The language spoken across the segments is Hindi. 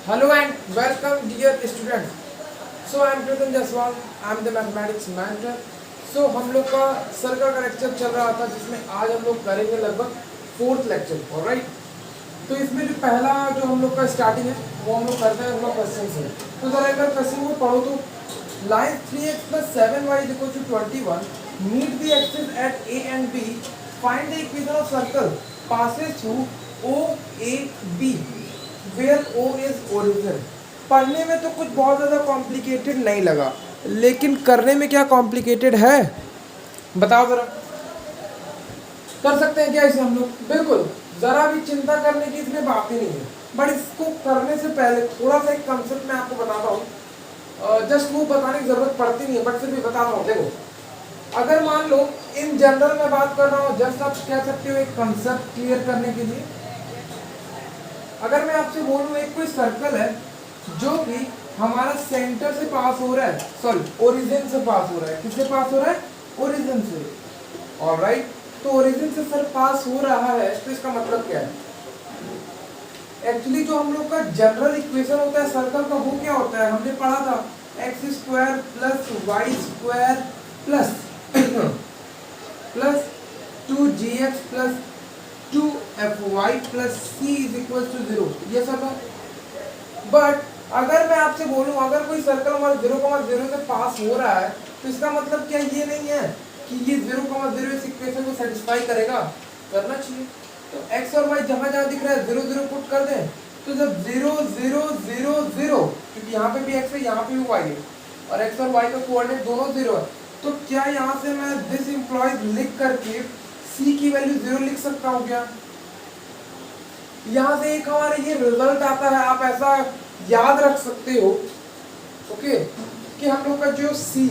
Hello and welcome dear students. So I am Pratham Jaswal. I am the mathematics mentor. So हम लोग का सर्कल का लेक्चर चल रहा था जिसमें आज हम लोग करेंगे लगभग फोर्थ लेक्चर ऑलराइट। तो इसमें जो पहला जो हम लोग का स्टार्टिंग है वो हम लोग करते हैं हम लोग क्वेश्चन से। तो जरा एक बार क्वेश्चन को पढ़ो तो line 3x plus 7y is equal to 21. Meet the axes at A and B. Find the equation of circle passes through O A B. Where O is origin. पढ़ने में तो कुछ बहुत ज़्यादा कॉम्प्लिकेटेड नहीं लगा, लेकिन करने में क्या कॉम्प्लिकेटेड है बताओ जरा। कर सकते हैं क्या इसे हम लोग? बिल्कुल, जरा भी चिंता करने की इसमें बात ही नहीं है। बट इसको करने से पहले थोड़ा सा एक कंसेप्ट मैं आपको बताता हूँ। जस्ट वो बताने की जरूरत पड़ती नहीं है, बट फिर भी बताता हूँ। देखो, अगर मान लो इन जनरल में बात कर रहा हूँ, जस्ट आप कह सकते हो एक कंसेप्ट क्लियर करने के लिए। अगर मैं आपसे बोलूँ एक कोई सर्कल है जो कि हमारा सेंटर से पास हो रहा है, सॉरी ओरिजिन से पास हो रहा है। किससे पास हो रहा है? ओरिजिन से। ऑलराइट, तो ओरिजिन से सर पास हो रहा है तो इसका मतलब क्या है? एक्चुअली जो हम लोग का जनरल इक्वेशन होता है सर्कल का वो क्या होता है? हमने पढ़ा था x square plus y square plus plus 2gx plus 2fy plus c is equal to 0। ये सब है। बट अगर मैं आपसे बोलूं अगर कोई सर्कल हमारा 0,0 से पास हो रहा है तो इसका मतलब क्या ये नहीं है कि ये 0,0 इस इक्वेशन को सेटिस्फाई करेगा? करना चाहिए। तो x और y जहां जहां दिख रहा है 0 0 पुट कर दें। तो जब 0 0 0 0, क्योंकि यहाँ पे भी x है यहाँ पे भी y है और x और y का कोऑर्डिनेट दोनों 0 है, तो क्या यहाँ से मैं दिस इंप्लॉइज लिख करके c की वैल्यू 0 लिख सकता हूँ क्या? यहाँ से एक हमारे ये रिजल्ट आता है, आप ऐसा याद रख सकते हो ओके कि हम लोग का जो c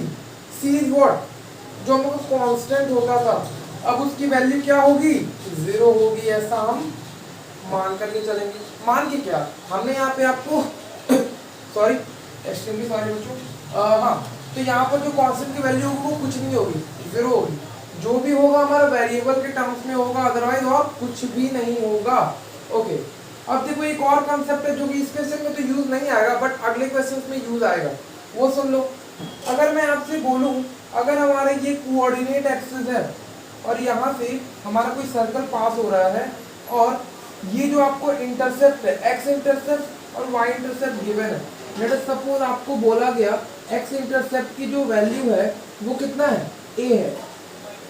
इज व्हाट, जो हम लोग का कांस्टेंट होता था, अब उसकी वैल्यू क्या होगी? 0 होगी। ऐसा हम मान करके चलेंगे। मान के क्या, हमने यहाँ पे आपको सॉरी एक्सट्रीमली सॉरी बच्चों, हाँ, तो यहाँ पर जो कांस्टेंट की वैल्यू होगी वो कुछ नहीं होगी, 0 होगी। जो भी होगा हमारा वेरिएबल के टर्म्स में होगा, अदरवाइज और कुछ भी नहीं होगा। ओके, अब देखो एक और कंसेप्ट है जो कि इस क्वेश्चन में तो यूज नहीं आएगा बट अगले क्वेश्चन में यूज आएगा, वो सुन लो। अगर मैं आपसे बोलूं अगर हमारे ये कोऑर्डिनेट एक्सिस है और यहाँ से हमारा कोई सर्कल पास हो रहा है और ये जो आपको इंटरसेप्ट है एक्स इंटरसेप्ट और वाई इंटरसेप्ट गिवन है। लेट अस सपोज आपको बोला गया एक्स इंटरसेप्ट की जो वैल्यू है वो कितना है? a है,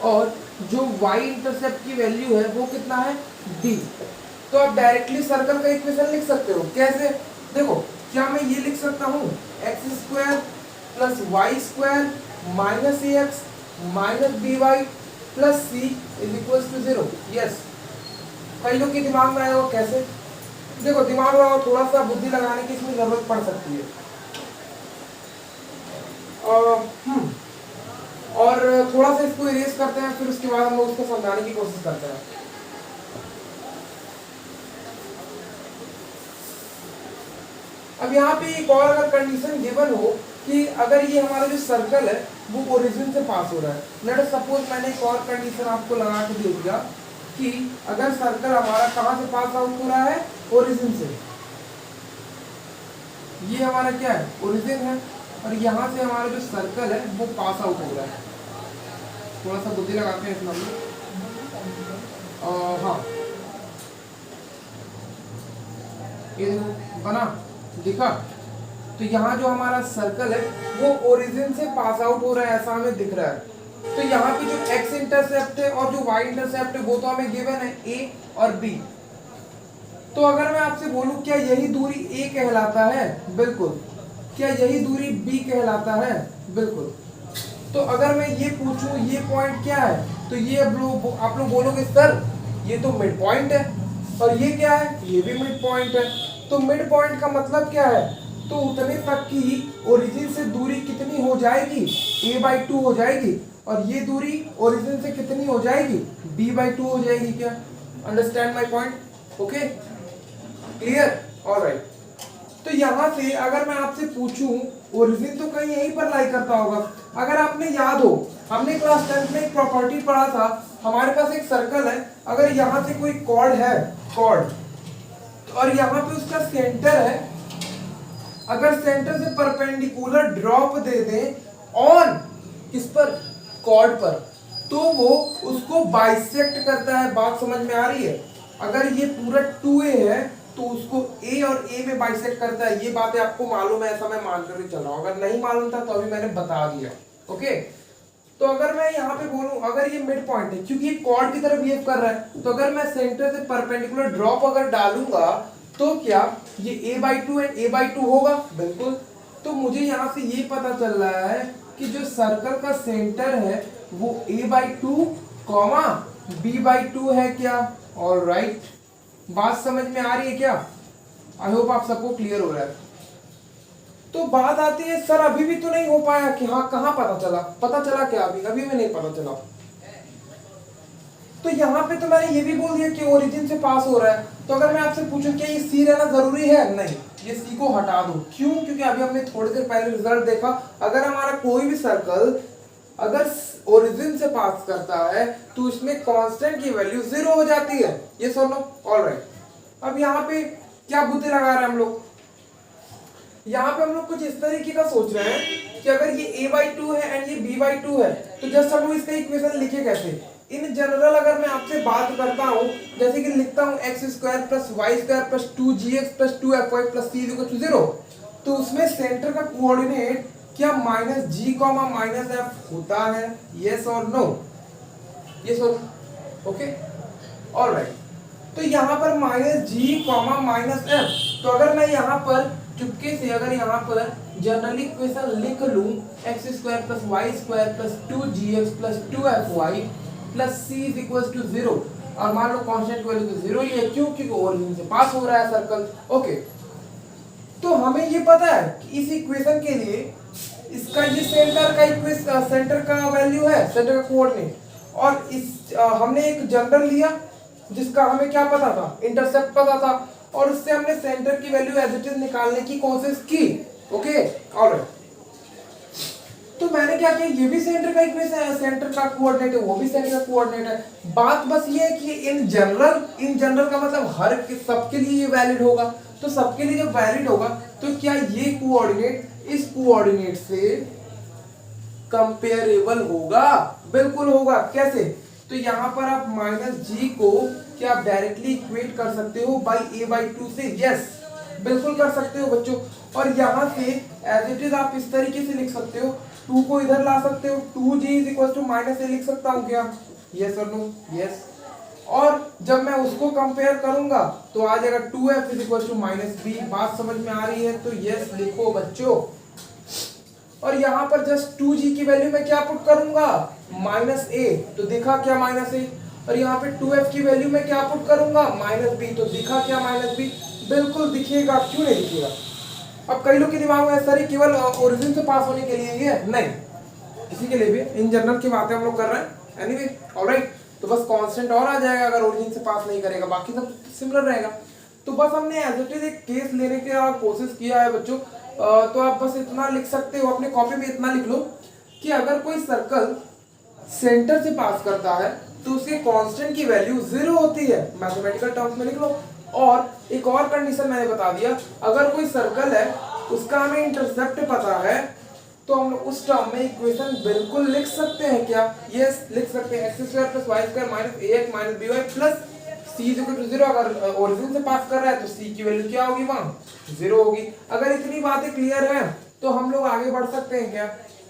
और जो y इंटरसेप्ट की वैल्यू है वो कितना है? b। तो आप डायरेक्टली सर्कल का इक्वेशन लिख सकते हो। कैसे? देखो, क्या मैं ये लिख सकता हूँ x square plus y square minus a x minus b y plus c is equal to 0। Yes, कई लोग के दिमाग में आया वो कैसे? देखो, दिमाग में थोड़ा सा बुद्धि लगाने की इसमें जरूरत पड़ सकती है। और थोड़ा सा इसको इरेज करते हैं, फिर उसके बाद हम लोग उसको समझाने की कोशिश करते हैं। अब यहाँ पे एक और अगर कंडीशन गिवन हो कि अगर ये हमारा जो सर्कल है वो ओरिजिन से पास हो रहा है। लेट अस सपोज मैंने एक और कंडीशन आपको लगा के दे दिया कि अगर सर्कल हमारा कहाँ से पास आउट हो रहा है? ओरिजिन से। ये हमारा क्या है? ओरिजिन है, और यहाँ से हमारा जो सर्कल है वो पास आउट हो रहा है। थोड़ा सा बुद्धि लगाते हैं इसमें हम लोग। हाँ, ये देखो बना, दिखा? तो यहाँ जो हमारा सर्कल है वो ओरिजिन से पास आउट हो रहा है, ऐसा हमें दिख रहा है। तो यहाँ पे जो x इंटरसेप्ट है और जो y इंटरसेप्ट है वो तो हमें गिवन है a और b। तो अगर मैं आपसे बोलूं क्या यही दूरी a कहलाता है? बिल्कुल। क्या यही दूरी b कहलाता है? बिल्कुल। तो अगर मैं ये पूछूं ये पॉइंट क्या है, तो ये आप लोग बोलोगे सर ये तो मिड पॉइंट है, और ये क्या है? ये भी मिड पॉइंट है। तो मिड पॉइंट का मतलब क्या है? तो उतने तक की ओरिजिन से दूरी कितनी हो जाएगी? a/2 हो जाएगी, और ये दूरी ओरिजिन से कितनी हो जाएगी? b/2 हो जाएगी। क्या understand my point? Okay, clear? Alright. तो यहाँ से अगर मैं आपसे पूछूं ओरिजिन तो कहीं यहीं पर लाई करता होगा। अगर आपने याद हो हमने क्लास 10 में एक प्रॉपर्टी पढ़ा था, हमारे पास एक सर्कल है, अगर यहाँ से कोई कॉर्ड है, कॉर्ड, और यहाँ पे उसका सेंटर है अगर सेंटर से परपेंडिकुलर ड्रॉप दे दें ऑन किस पर, कॉर्ड पर, तो वो उसको बाइसेक्ट करता है। बात समझ में आ रही है? अगर ये पूरा 2a है तो उसको a और a में बाइसेक्ट करता है। ये बातें आपको मालूम है, ऐसा मैं मानकर चल रहा हूं। अगर नहीं मालूम था तो अभी मैंने बता दिया। ओके, तो अगर मैं यहाँ पे बोलूं, अगर ये मिड पॉइंट है क्योंकि ये कॉर्ड की तरह बिहेव कर रहा है, तो अगर मैं सेंटर से परपेंडिकुलर ड्रॉप अगर डालूंगा तो क्या ये a/2 एंड a/2 होगा? बिल्कुल। तो मुझे यहाँ से ये पता चल रहा है कि जो सर्कल का सेंटर है वो a/2 कॉमा b/2 है क्या? ऑलराइट, बात समझ में आ रही है क्या? आई होप आप सबको क्लियर हो रहा है। तो बात आती है सर अभी भी तो नहीं हो पाया कि हाँ कहाँ पता चला? पता चला क्या? अभी में नहीं पता चला। तो यहाँ पे तो मैंने ये भी बोल दिया कि ओरिजिन से पास हो रहा है। तो अगर मैं आपसे पूछूं क्या ये सी रहना जरूरी है? नहीं, ये सी को हटा दो। क्यों? क्योंकि अभी हमने थोड़ी देर पहले रिजल्ट देखा, अगर हमारा कोई भी सर्कल अगर ओरिजिन से पास करता है तो इसमें कांस्टेंट की वैल्यू 0 हो जाती है। ये सुन लो। ऑलराइट, अब यहाँ पे क्या बुद्धि लगा रहे हैं हम लोग? यहाँ पे हम लोग कुछ इस तरीके का सोच रहे हैं कि अगर ये a/2 है एंड ये b/2 है तो जस्ट हम लोग इसका इक्वेशन लिखे कैसे? इन जनरल अगर मैं आपसे बात करता हूँ, जैसे कि लिखता हूँ x² + y² + 2gx + 2fy + c = 0, तो उसमें सेंटर का कोऑर्डिनेट क्या -g, -f होता है? यस और नो? यस और ओके, ऑलराइट। तो यहाँ पर -g, -f, तो अगर मैं यहाँ पर चुपके से अगर यहाँ पर जनरल इक्वेशन लिख लूं x² + y² + 2gx + 2fy + c = 0, और मान लो कांस्टेंट वैल्यू तो 0 ही है। क्यों? क्योंकि ओरिजिन से पास हो रहा है सर्कल। ओके, तो हमें ये पता है कि इस इक्वेशन के लिए इसका ये सेंटर का वैल्यू है, सेंटर का कोऑर्डिनेट, और इस हमने एक जनरल लिया जिसका हमें क्या पता था? इंटरसेप्ट पता था, और उससे हमने सेंटर की वैल्यू एज इट इज निकालने की कोशिश की। Okay, alright. तो मैंने क्या किया, ये भी सेंटर का इक्वेशन है, सेंटर का कोऑर्डिनेट है, वो भी सेंटर का कोऑर्डिनेट है। बात बस ये है कि इन जनरल का मतलब हर सबके लिए ये वैलिड होगा। तो सबके लिए जब वैलिड होगा तो क्या ये कोऑर्डिनेट इस कोऑर्डिनेट से कंपेरेबल होगा? बिल्कुल होगा। कैसे? तो यहाँ पर आप -g को क्या आप डायरेक्टली इक्वेट कर सकते हो बाई a/2 से? यस, बिल्कुल कर सकते हो बच्चों। और यहाँ से एज इट इज आप इस तरीके से लिख सकते हो, 2 को इधर ला सकते हो, 2g = -a लिख सकता हूँ क्या? यस और नो? यस। और जब मैं उसको कंपेयर करूंगा तो आ जाएगा 2f = -b। बात समझ में आ रही है? तो यस लिखो बच्चों। और यहाँ पर जस्ट 2g की वैल्यू मैं क्या पुट करूंगा? -a, तो दिखा क्या -a। और यहाँ पे 2f की वैल्यू मैं क्या पुट करूंगा? -b, तो दिखा क्या -b। बिल्कुल दिखेगा, क्यों नहीं दिखेगा? अब कई लोग के दिमाग में सर केवल ओरिजिन से पास होने के लिए ही है? नहीं, किसी के लिए भी। इन जनरल की बातें हम लोग कर रहे हैं। एनीवे, ऑलराइट, तो बस कांस्टेंट और आ जाएगा अगर ओरिजिन से पास नहीं करेगा, बाकी सब सिमिलर रहेगा। तो बस हमने एज इट इज एक केस लेने की कोशिश किया है बच्चों। तो आप बस इतना लिख सकते हो, अपने कॉपी में इतना लिख लो कि अगर कोई सर्कल सेंटर से पास करता है तो उसके कांस्टेंट की वैल्यू 0 होती है, मैथमेटिकल टर्म्स में लिख लो। और एक और कंडीशन मैंने बता दिया, अगर कोई सर्कल है उसका हमें इंटरसेप्ट पता है तो हम उस टर्म में इक्वेशन बिल्कुल लिख सकते हैं क्या? यस, लिख सकते हैं। x² + y² - ax - by + c = 0। अगर ओरिजिन से पास कर रहा है तो c की वैल्यू क्या होगी? वहां 0 होगी। अगर इतनी बातें क्लियर है तो हम लोग आगे बढ़ सकते हैं क्या?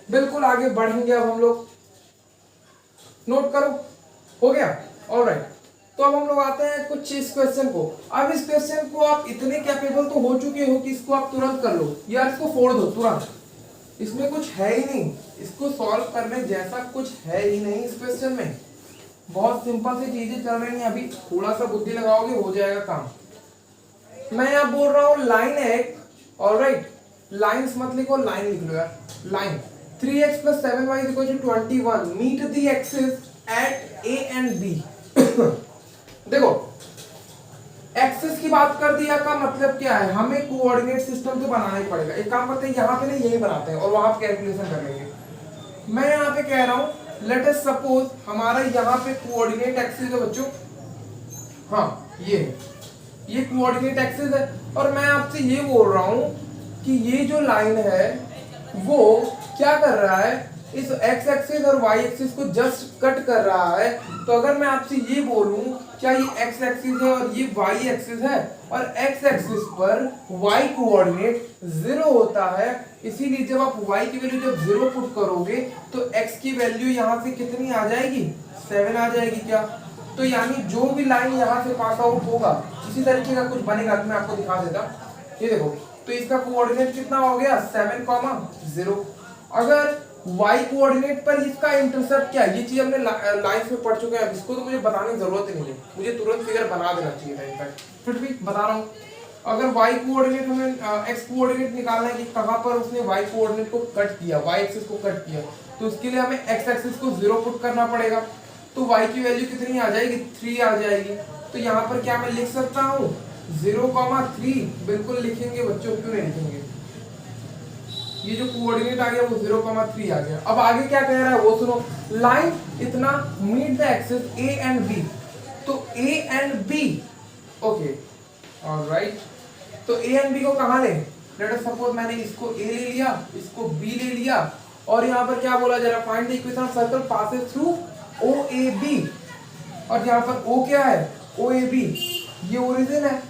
बिल्कुल आगे बढ़ेंगे। अब हम लोग नोट करो, हो गया? ऑलराइट, तो अब हम लोग आते हैं कुछ इस क्वेश्चन को। अब इस क्वेश्चन को आप इतने कैपेबल तो हो चुके हो कि इसको आप तुरंत कर लो यार, इसको फोड़ दो तुरंत। इसमें कुछ है ही नहीं, इसको सॉल्व करने जैसा कुछ है ही नहीं इस क्वेश्चन में। बहुत सिंपल सी चीजें चल रही हैं, अभी थोड़ा सा बुद्धि लगाओगे हो जाएगा काम। मैं यहाँ बोल रहा हूँ लाइन है एक, ऑलराइट, लाइन्स मत लिखो, लाइन लिख लो यार। Line 3x + 7y = 21 meet the axis at a and b। देखो, एक्सिस की बात कर दिया का मतलब क्या है? हमें कोऑर्डिनेट सिस्टम तो बनाना ही पड़ेगा। एक काम करते हैं, यहाँ पे नहीं यही बनाते हैं और वहां पे कैलकुलेशन कर लेंगे। मैं यहाँ पे कह रहा हूँ लेट अस सपोज हमारा यहाँ पे कोऑर्डिनेट एक्सिस है बच्चों। हाँ, ये कोऑर्डिनेट एक्सिस है और मैं आपसे ये बोल रहा हूँ कि ये जो लाइन है वो क्या कर रहा है, इस x एक्सिस और y एक्सिस को जस्ट कट कर रहा है। तो अगर मैं आपसे ये बोलूं क्या ये x एक्सिस है और ये y एक्सिस है और x एक्सिस पर y कोऑर्डिनेट 0 होता है, इसीलिए जब आप y की वैल्यू जब 0 पुट करोगे तो x की वैल्यू यहां से कितनी आ जाएगी, 7 आ जाएगी क्या। तो यानी जो भी लाइन यहां से पास आउट होगा इसी तरीके का कुछ बनेगा। तो मैं आपको दिखा देता हूं, ये देखो, तो इसका कोऑर्डिनेट कितना हो गया 7, 0। अगर y कोऑर्डिनेट पर इसका इंटरसेप्ट क्या है, ये चीज हमने लाइंस में पढ़ चुके हैं, इसको तो मुझे बताने की जरूरत ही नहीं है, मुझे तुरंत फिगर बना देना चाहिए था। इनफैक्ट फिर भी बता रहा हूँ, अगर y कोऑर्डिनेट हमें x कोऑर्डिनेट निकालना है कि कहां पर उसने y कोऑर्डिनेट को कट किया, y एक्सिस को कट किया, तो उसके लिए हमें x एक्सिस को 0 पुट करना पड़ेगा। तो y की वैल्यू कितनी आ जाएगी, 3 आ जाएगी। तो यहाँ पर क्या मैं लिख सकता हूँ 0,3, बिल्कुल लिखेंगे बच्चों, क्यों नहीं लिखेंगे। ये जो कोऑर्डिनेट आ गया वो 0,3 आ गया। अब आगे क्या कह रहा है वो सुनो, लाइन इतना meet the axis a and b, तो a and b, okay alright, तो a एंड b को कहां लें, लेट अस सपोज मैंने इसको a ले लिया, इसको b ले लिया, और यहाँ पर क्या बोला जा रहा है, find the equation of circle passes through OAB, और यहाँ पर O क्या है, OAB, ये ओरिजिन है,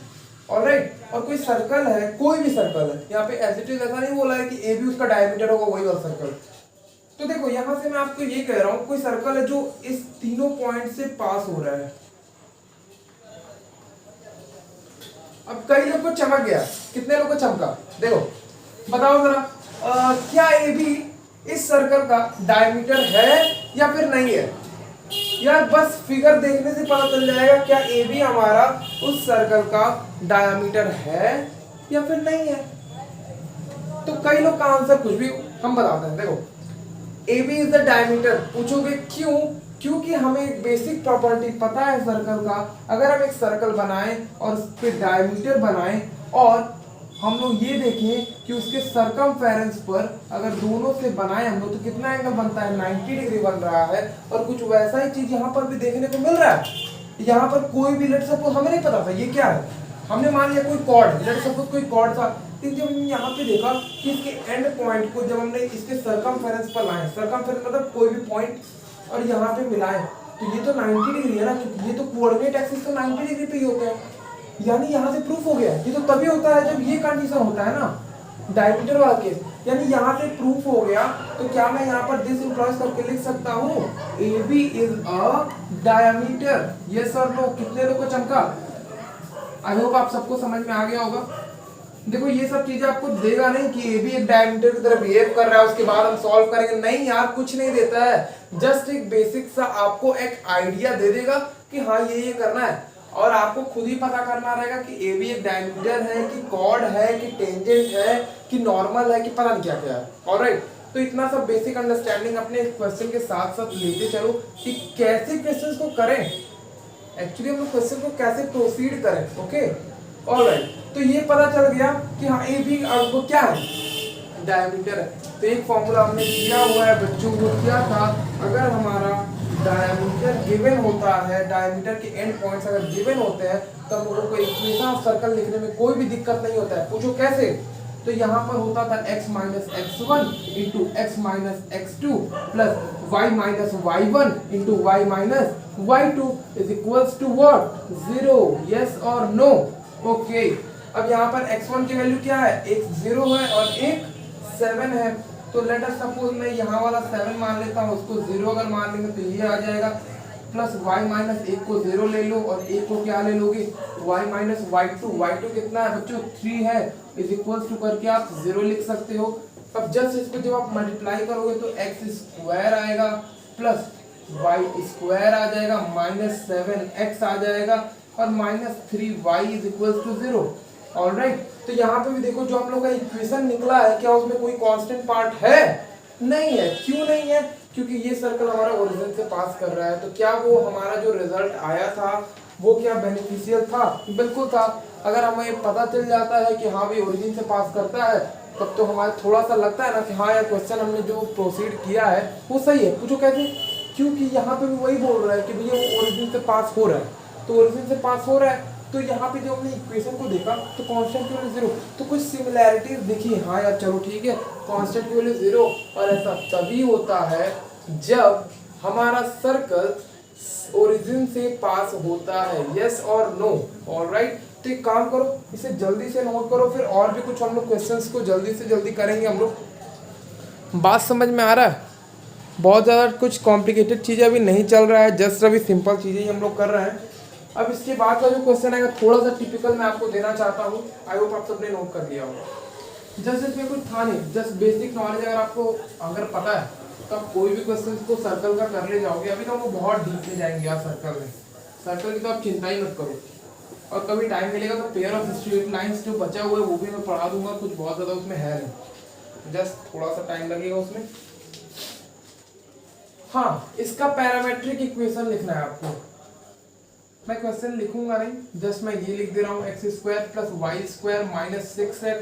ऑलराइट। और कोई सर्कल है, कोई भी सर्कल है, यहाँ पे ऐसा नहीं बोला है कि AB उसका डायमीटर होगा वही वाला सर्कल। तो देखो यहाँ से मैं आपको ये कह रहा हूँ, कोई सर्कल है जो इस तीनों पॉइंट से पास हो रहा है। अब कई लोग को चमक गया, कितने लोग को चमका, देखो बताओ जरा, क्या AB इस सर्कल का डायमीटर है या फिर नहीं है। यार बस फिगर देखने से पता चल जाएगा क्या AB हमारा उस सर्कल का डायमीटर है या फिर नहीं है। तो कई लोग का आंसर कुछ भी हम बताते हैं। देखो AB इज द डायमीटर, पूछोगे क्यों, क्योंकि हमें एक बेसिक प्रॉपर्टी पता है सर्कल का, अगर हम एक सर्कल बनाएं और उस पे डायमीटर बनाएं और हम लोग ये देखें कि उसके सरकमफेरेंस पर अगर दोनों से बनाए हम लोग तो कितना एंगल बनता है, 90 डिग्री बन रहा है। और कुछ वैसा ही चीज यहाँ पर भी देखने को मिल रहा है। यहाँ पर कोई भी, लेट सपोज हमें नहीं पता था ये क्या है, हमने मान लिया कोई कॉर्ड, लेट सपोज कोई कॉर्ड था, लेकिन जब हमने यहाँ पे देखा कि इसके एंड पॉइंट को जब हमने इसके सरकमफेरेंस पर लाए, सरकमफेरेंस मतलब कोई भी पॉइंट, और यहाँ पे मिलाए, तो ये तो 90 डिग्री है ना, क्योंकि ये तो कोऑर्डिनेट एक्सिस तो 90 डिग्री पे ही होते हैं। यानी यहाँ से प्रूफ हो गया, ये तो तभी होता है जब ये कंडीशन होता है ना, डायमीटर वाला केस, यानी यहाँ से प्रूफ हो गया। तो क्या मैं यहाँ पर दिस इंप्लॉयज करके लिख सकता हूँ AB is a diameter, yes और नो, कितने लोग को चमका। आई होप आप सबको समझ में आ गया होगा। देखो ये सब चीजें आपको देगा नहीं कि AB एक डायमीटर की तरह बिहेव कर रहा है उसके बाद हम सॉल्व करेंगे, नहीं यार कुछ नहीं देता है, जस्ट एक बेसिक सा आपको एक आइडिया दे देगा कि हाँ ये करना है, और आपको खुद ही पता करना रहेगा कि AB एक डायमीटर है कि कॉर्ड है कि टेंजेंट है कि नॉर्मल है कि पता नहीं क्या क्या है। ऑलराइट, तो इतना सब बेसिक अंडरस्टैंडिंग अपने क्वेश्चन के साथ साथ लेते चलो कि कैसे क्वेश्चंस को करें, एक्चुअली हम लोग क्वेश्चन को कैसे प्रोसीड करें। ओके ऑलराइट, तो ये पता चल गया कि हाँ AB आपको क्या है, डायमीटर है। तो एक फॉर्मूला हमने दिया हुआ है बच्चों को, क्या था, अगर हमारा डायमीटर गिवन होता है, डायमीटर के एंड पॉइंट्स अगर गिवन होते हैं तो हम लोगों को इक्वेशन ऑफ सर्कल लिखने में कोई भी दिक्कत नहीं होता है। पूछो कैसे, तो यहाँ पर होता था x minus x1 into x minus x2 plus y minus y1 into y minus y2 is equals to what, 0, yes और नो। ओके, अब यहाँ पर x1 की वैल्यू क्या है, एक 0 है और एक 7 है, तो लेट अस सपोज मैं यहाँ वाला 7 मान लेता हूँ, उसको 0 अगर मान लेंगे तो ये आ जाएगा, प्लस y माइनस 1 को 0 ले लो और 1 को क्या ले लोगे, y माइनस y2 कितना है बच्चों, 3 है, इज इक्वल्स टू करके आप 0 लिख सकते हो। अब जस्ट इसको जब आप मल्टीप्लाई करोगे तो x स्क्वायर आएगा प्लस y स्क्वायर आ जाएगा माइनस 7x आ जाएगा और minus 3y is equals to 0। Alright, तो यहाँ पे भी देखो जो हम लोग का इक्वेशन निकला है, क्या उसमें कोई कांस्टेंट पार्ट है, नहीं है। क्यों नहीं है, क्योंकि ये सर्कल हमारा ओरिजिन से पास कर रहा है। तो क्या वो हमारा जो रिजल्ट आया था वो क्या बेनिफिशियल था, बिल्कुल था। अगर हमें पता चल जाता है कि हाँ भाई ओरिजिन से पास करता है, तब तो हमारा थोड़ा सा लगता है ना कि हाँ यार क्वेश्चन हमने जो प्रोसीड किया है वो सही है। पूछो कैसे, क्योंकि यहाँ पे भी वही बोल रहा है कि भैया वो ओरिजिन से पास हो रहा है, तो ओरिजिन से पास हो रहा है तो यहाँ पे जो हमने इक्वेशन को देखा तो कांस्टेंट की वैल्यू 0, तो कुछ सिमिलैरिटीज दिखी। हाँ यार चलो ठीक है, कांस्टेंट की वैल्यू 0, और ऐसा तभी होता है जब हमारा सर्कल ओरिजिन से पास होता है। यस और नो? ऑलराइट, तो एक काम करो, इसे जल्दी से नोट करो, फिर और भी कुछ हम लोग क्वेश्चंस को जल्दी से जल्दी करेंगे हम लोग। बात समझ में आ रहा है? बहुत ज़्यादा कुछ कॉम्प्लिकेटेड चीज़ें अभी नहीं चल रहा है, जस्ट अभी सिंपल चीज़ें ही हम लोग कर रहे हैं। अब इसके बाद का जो क्वेश्चन आएगा थोड़ा सा टिपिकल मैं आपको देना चाहता हूँ। आई होप आप सबने नोट कर लिया होगा। जस्ट इसमें कुछ था नहीं, जस्ट बेसिक नॉलेज अगर आपको अगर पता है तो आप कोई भी क्वेश्चन को सर्कल का कर ले जाओगे। अभी तो हम बहुत डीप में जाएंगे यार सर्कल में, सर्कल की तो आप चिंता ही मत करो। और कभी टाइम मिलेगा तो पेयर ऑफ स्ट्रेट लाइंस जो बचा हुआ है वो भी मैं पढ़ा दूंगा, कुछ बहुत ज़्यादा उसमें है नहीं, जस्ट थोड़ा सा टाइम लगेगा उसमें। हाँ, इसका पैरामेट्रिक इक्वेशन लिखना है आपको। मैं क्वेश्चन लिखूंगा नहीं, जस्ट मैं ये लिख दे रहा हूँ, x square plus y square minus 6x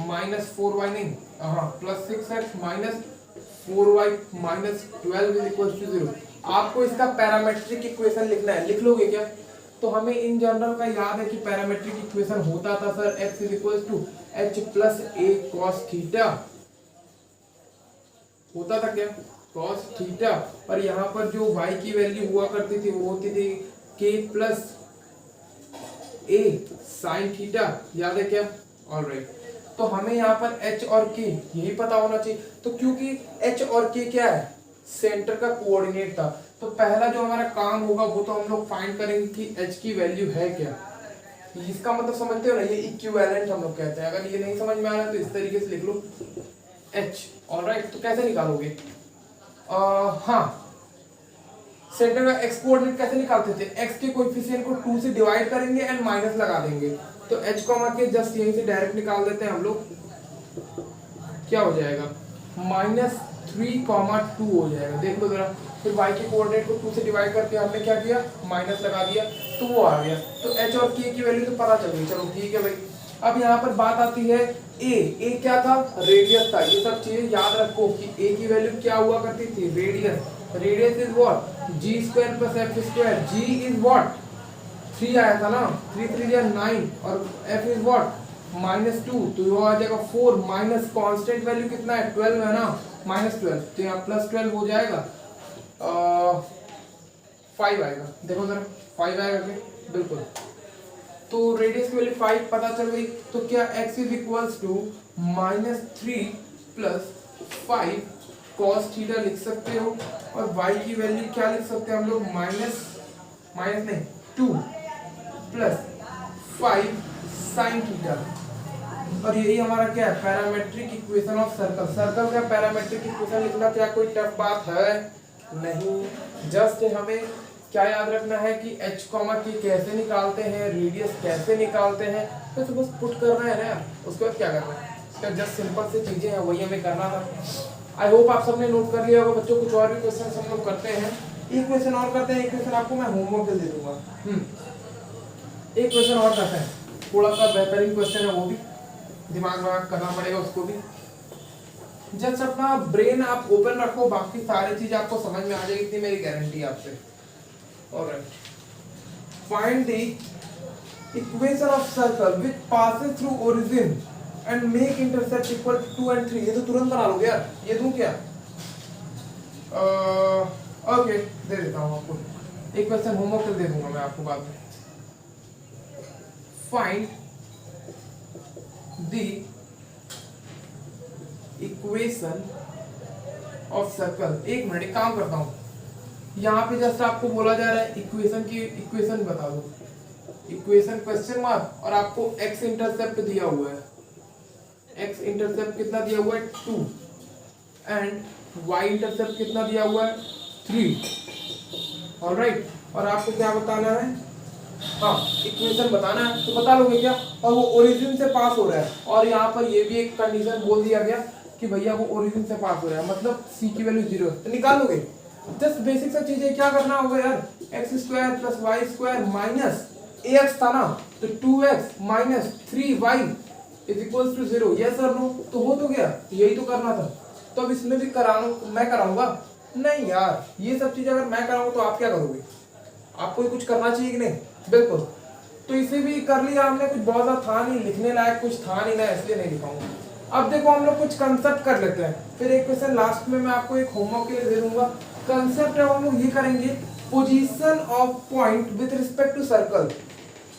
minus 4y, नहीं हाँ plus 6x minus 4y minus 12 is equal to 0। आपको इसका पैरामेट्रिक इक्वेशन लिखना है। लिख लोगे क्या? तो हमें इन जनरल का याद है कि पैरामेट्रिक इक्वेशन होता था sir x is equal to h plus a cos theta, होता था क्या? cos theta. और यहाँ पर जो y की वैल्यू हुआ करती थी वो होती थी k plus a sine theta, याद है क्या? ऑलराइट, तो हमें यहाँ पर h और k यही पता होना चाहिए। तो क्योंकि h और k क्या है? सेंटर का कोऑर्डिनेट था, तो पहला जो हमारा काम होगा वो तो हम लोग फाइंड करेंगे कि h की वैल्यू है क्या। इसका मतलब समझते हो ना, ये इक्विवेलेंट हम लोग कहते हैं। अगर ये नहीं समझ में आ रहा है तो इस तरीके से लिख लो h। ऑलराइट, तो कैसे निकालोगे? हाँ, सेंटर का x कोऑर्डिनेट कैसे निकालते थे? x के कोएफिशिएंट को 2 से डिवाइड करेंगे एंड माइनस लगा देंगे, तो h के जस्ट यहीं से डायरेक्ट निकाल देते हैं हम लोग। क्या हो जाएगा? -3,2 हो जाएगा। देख लो जरा, फिर y के कोऑर्डिनेट को 2 से डिवाइड करके हमने क्या किया? माइनस लगा दिया, तो वो आ गया। तो h और k की वैल्यू तो पता चल गई। चलो ठीक है भाई। अब यहाँ पर बात आती है a क्या था? रेडियस था। ये सब चीजें याद रखो कि a की वैल्यू क्या हुआ करती थी? Radius. Radius is what? g square plus f square. g is what? 3 आया था ना, 3 3 या 9, और f इज व्हाट? -2, तो ये आ जाएगा 4 माइनस कांस्टेंट वैल्यू कितना है? 12 है ना, -12, तो यहाँ +12 हो जाएगा 5 आएगा। देखो जरा 5 आएगा क्या? बिल्कुल। तो रेडियस की वैल्यू 5 पता चल गई। तो क्या x is equals to -3 plus 5 cos theta लिख सकते हो, और y की वैल्यू क्या लिख सकते हैं हम लोग? Minus 2 plus 5 sine theta. और यही हमारा क्या है? Parametric equation of circle. Circle का पैरामेट्रिक इक्वेशन लिखना क्या कोई टफ बात है? नहीं, जस्ट हमें क्या याद रखना है कि h, k कैसे निकालते हैं, रेडियस कैसे निकालते हैं, तो बस पुट करना है ना यार। उसके बाद क्या करना है? इसका जस्ट सिंपल से चीजें हैं, वही हमें करना था। आई होप आप सबने नोट कर लिया होगा बच्चों। कुछ और भी क्वेश्चन हम लोग करते हैं, एक क्वेश्चन और करते हैं। एक क्वेश्चन आपको मैं होमवर्क दे दूंगा। एक क्वेश्चन और करते हैं, थोड़ा सा बेहतरीन क्वेश्चन है, वो भी दिमाग करना पड़ेगा उसको भी। जस्ट अपना ब्रेन आप ओपन रखो, बाकी सारी चीज आपको समझ में आ जाएगी, इतनी मेरी गारंटी आपसे। Alright, find the equation of circle which passes through origin and make intercept equal to 2 and 3। ये तो तुरंत बना लोगे यार, ये दूं क्या? ओके, दे देता हूँ आपको एक क्वेश्चन, होमवर्क दे दूंगा मैं आपको बाद में। Find the equation of circle. एक मिनट, एक काम करता हूँ, यहाँ पे जस्ट आपको बोला जा रहा है इक्वेशन की इक्वेशन बता दो। इक्वेशन क्वेश्चन मार्क, और आपको x इंटरसेप्ट दिया हुआ है। x इंटरसेप्ट कितना दिया हुआ है? 2, एंड y इंटरसेप्ट कितना दिया हुआ है? 3। ऑलराइट, और आपको क्या बताना है? हाँ, इक्वेशन बताना है, तो बता लोगे क्या? और वो ओरिजिन से पास हो रहा है, और यहाँ पर ये भी एक कंडीशन बोल दिया गया कि भैया वो ओरिजिन से पास हो रहा है, मतलब c की वैल्यू 0 है, तो निकाल लोगे। जस्ट बेसिक सा चीजें क्या करना होगा यार? X square plus y square minus ax था ना, तो 2x minus 3y is equals to 0। Yes और नो? तो हो तो गया, यही तो करना था। तो अब इसमें भी मैं कराऊंगा? नहीं यार, ये सब चीजें अगर मैं कराऊंगा तो आप क्या करोगे? आपको ही कुछ करना चाहिए कि नहीं? बिल्कुल। तो इसे भी कर लिया हमने, कुछ बहुत ज़्यादा था नहीं, लिखने लायक कुछ था नहीं ना, इसलिए नहीं लिखाऊंगा। अब देखो हम लोग कुछ कंसेप्ट कर लेते हैं, फिर एक क्वेश्चन लास्ट में मैं आपको एक होमवर्क के लिए दे दूंगा। कंसेप्ट अब हम लोग ये करेंगे, position of point with respect to circle,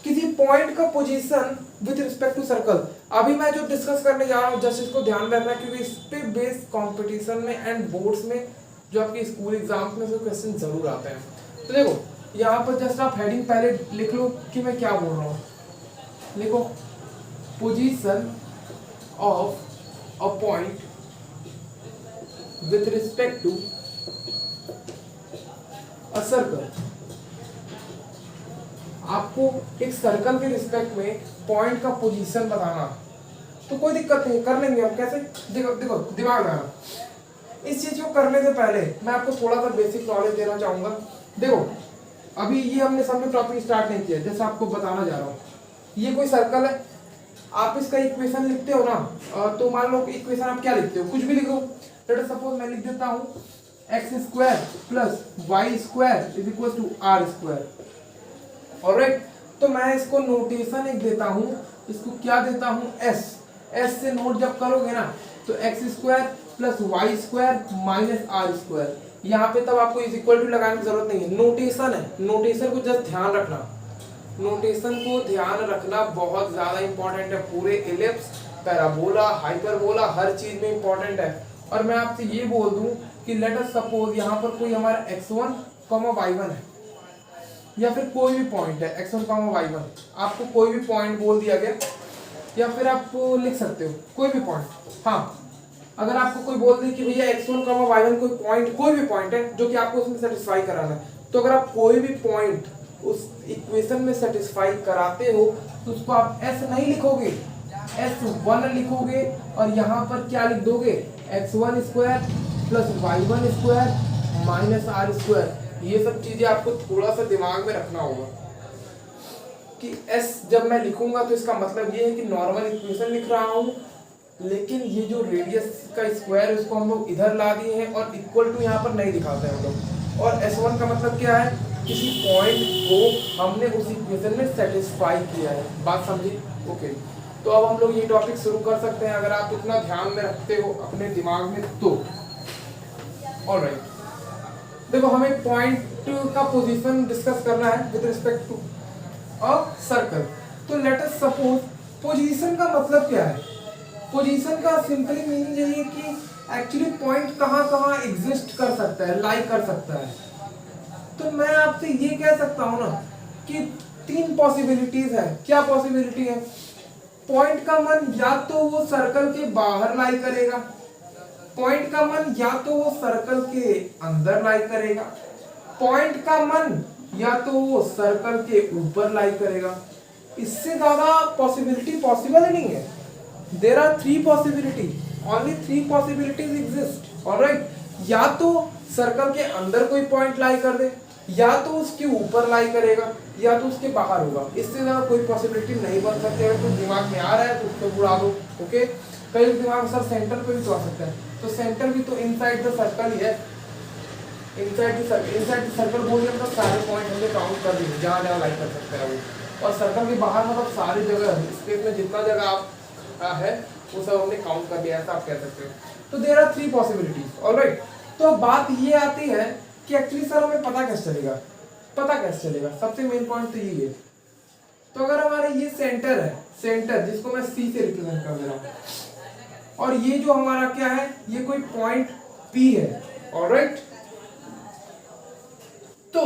किसी पॉइंट का position with respect to circle. अभी मैं जो डिस्कस करने जा रहा हूँ जस्ट इसको ध्यान में रखना, क्योंकि इस पे बेस कंपटीशन में एंड बोर्ड्स में जो आपके स्कूल एग्जाम्स में से क्वेश्चन जरूर आते हैं। तो देखो यहाँ पर जस्ट आप हेडिंग पहले लिख लो कि मैं क्या बोल रहा हूँ। लिखो position of a point with respect to a circle. आपको एक सर्कल के रिस्पेक्ट में पॉइंट का पोजीशन बताना, तो कोई दिक्कत नहीं, कर लेंगे हम। कैसे? देखो देखो दिमाग लगाना। इस चीज को करने से पहले मैं आपको थोड़ा सा बेसिक नॉलेज देना चाहूंगा। देखो अभी ये हमने सबने टॉपिक स्टार्ट नहीं किया, जैसे आपको बताना जा रहा हूँ। ये कोई सर्कल है, आप इसका इक्वेशन लिखते हो ना, तो मान लो इक्वेशन आप क्या लिखते हो, कुछ भी लिखो। लेट सपोज मैं लिख देता हूँ x square plus y square is equal to r square. Alright, तो मैं इसको नोटेशन एक देता हूँ, इसको क्या देता हूँ, एस। एस से नोट जब करोगे ना तो x square plus y square minus r square. यहाँ पे तब आपको इज इक्वल टू लगाने की जरूरत नहीं है, नोटेशन है। नोटेशन को जस्ट ध्यान रखना, नोटेशन को ध्यान रखना बहुत ज्यादा इंपॉर्टेंट है। पूरे इलिप्स, पैराबोला, हाइपरबोला हर चीज में इंपॉर्टेंट है। और मैं आपसे ये बोल दूं कि लेट अस सपोज यहाँ पर कोई हमारा x1, y1 है, या फिर कोई भी पॉइंट है x1, y1, आपको कोई भी पॉइंट बोल दिया गया, या फिर आप लिख सकते हो कोई भी पॉइंट। हाँ, अगर आपको कोई बोल दे कि भैया x1, y1 कोई पॉइंट, कोई भी पॉइंट है जो कि आपको उसमें सेटिस्फाई कराना है, तो अगर आप कोई भी पॉइंट उस इक्वेशन में सेटिस्फाई कराते हो तो उसको आप s नहीं लिखोगे, s1 लिखोगे, और यहाँ पर क्या लिख दोगे, x1 square plus y1 square minus r square. ये सब चीजें आपको थोड़ा सा दिमाग में रखना होगा कि s जब मैं लिखूंगा तो इसका मतलब ये है कि नॉर्मल इक्वेशन लिख रहा हूँ, लेकिन ये जो रेडियस का स्क्वायर उसको हम लोग इधर ला दिए हैं और इक्वल टू यहाँ पर नहीं दिखाते हैं हम लोग। और s1 का मतलब क्या है, किसी पॉइंट को हमने उस इक्वेशन में सेटिस्फाई किया है। बात समझी? ओके, तो अब हम लोग ये टॉपिक शुरू कर सकते हैं अगर आप इतना ध्यान में रखते हो अपने दिमाग में तो। ऑलराइट, देखो हमें पॉइंट का पोजीशन डिस्कस करना है with respect to a circle. तो लेट अस सपोज, पोजीशन का मतलब क्या है? पोजीशन का सिंपली मीनिंग यही है कि एक्चुअली पॉइंट कहाँ कहाँ एग्जिस्ट कर सकता है, लाई कर सकता है। तो मैं आपसे ये कह सकता हूँ ना कि 3 पॉसिबिलिटीज है। क्या पॉसिबिलिटी है? पॉइंट का मन या तो वो सर्कल के बाहर लाई करेगा, पॉइंट का मन या तो वो सर्कल के अंदर लाई करेगा, पॉइंट का मन या तो वो सर्कल के ऊपर लाई करेगा। इससे ज्यादा पॉसिबिलिटी पॉसिबल ही नहीं है। There are 3 possibility, only 3 possibilities exist. Alright, या तो सर्कल के अंदर कोई पॉइंट लाई कर दे, या तो उसके ऊपर लाई करेगा, या तो उसके बाहर होगा। इससे ज्यादा कोई पॉसिबिलिटी नहीं बन सकती। अगर कुछ दिमाग में आ रहा है तो उसको उड़ा दो। ओके, कई दिमाग सर सेंटर पे भी तो आ सकता है, तो सेंटर भी तो इनसाइड द सर्कल ही है। इनसाइड द सर्कल बोल दिया मतलब सारे पॉइंट हमने काउंट कर दिए जहाँ जहाँ लाई कर सकते हैं वो। और सर्कल के बाहर मतलब सारी जगह, स्पेस में जितना जगह आप है वो सब हमने काउंट कर लिया, ऐसा आप कह सकते हो। तो देयर आर 3 पॉसिबिलिटीज। ऑलराइट, तो बात ये आती है कि एक्चुअली सर हमें पता कैसे चलेगा? पता कैसे चलेगा? सबसे मेन पॉइंट तो ये है। तो अगर हमारे ये सेंटर है, सेंटर जिसको मैं C से रिप्रेजेंट कर दे रहा हूँ, और ये जो हमारा क्या है, ये कोई पॉइंट P है। ऑलराइट, तो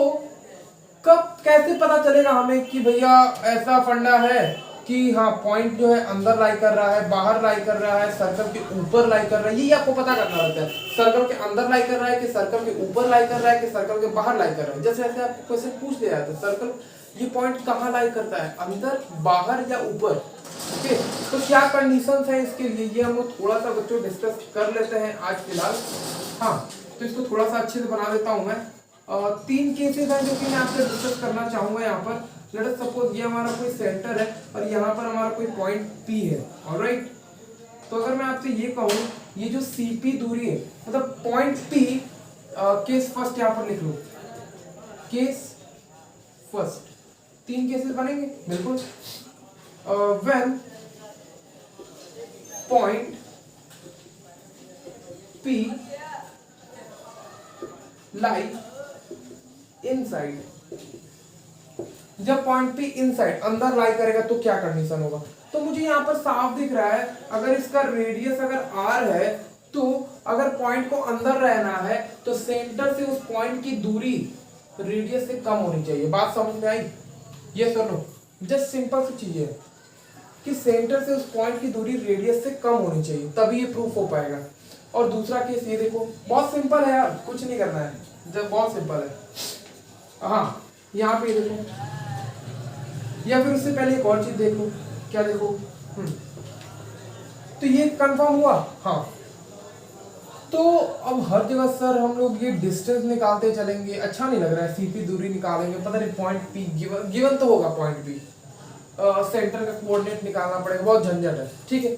कब कैसे पता चलेगा हमें कि भैया ऐसा फंडा है कि हाँ पॉइंट जो है अंदर लाई कर रहा है, बाहर लाई कर रहा है, सर्कल के ऊपर लाई कर रहा है? ये आपको पता करना रहता है। सर्कल के अंदर लाई कर रहा है कि सर्कल के ऊपर लाई कर रहा है कि सर्कल के बाहर लाई कर रहा है? जैसे ऐसे आपको क्वेश्चन पूछ लिया जाता है, सर्कल ये पॉइंट कहाँ लाई करता है, अंदर, बाहर या ऊपर? ओके, तो क्या कंडीशंस है इसके लिए, ये हम लोग थोड़ा सा बच्चों डिस्कस कर लेते हैं आज फिलहाल। हाँ, तो इसको थोड़ा सा अच्छे से बना देता हूँ मैं। 3 केसेस हैं जो कि मैं आपसे डिस्कस करना चाहूंगा यहाँ पर। लेट अस सपोज ये हमारा कोई सेंटर है और यहाँ पर हमारा कोई पॉइंट P है। ऑलराइट, तो अगर मैं आपसे ये कहूँ, ये जो CP दूरी है, मतलब पॉइंट P, केस फर्स्ट यहाँ पर लिख लो, केस फर्स्ट। 3 केसेस बनेंगे बिल्कुल। When point P lie inside, जब पॉइंट P इनसाइड अंदर लाई करेगा तो क्या कंडीशन होगा? तो मुझे यहाँ पर साफ दिख रहा है, अगर इसका रेडियस अगर r है तो अगर पॉइंट को अंदर रहना है तो सेंटर से उस पॉइंट की दूरी रेडियस से कम होनी चाहिए। बात समझ में आई? ये सुनो, जस्ट सिंपल सी चीज है कि सेंटर से उस पॉइंट की दूरी रेडियस से कम होनी चाहिए, तभी ये प्रूफ हो पाएगा। और दूसरा केस ये देखो, बहुत सिंपल है यार, कुछ नहीं करना है, जब बहुत सिंपल है। हाँ यहाँ पे देखो, या फिर उससे पहले एक और चीज देखो, क्या देखो, तो ये कंफर्म हुआ। हाँ, तो अब हर जगह सर हम लोग ये डिस्टेंस निकालते चलेंगे, अच्छा नहीं लग रहा है। सीपी दूरी निकालेंगे, पता नहीं पॉइंट पी गिवन तो होगा पॉइंट पी, सेंटर का कोऑर्डिनेट निकालना पड़ेगा, बहुत झंझट है। ठीक है,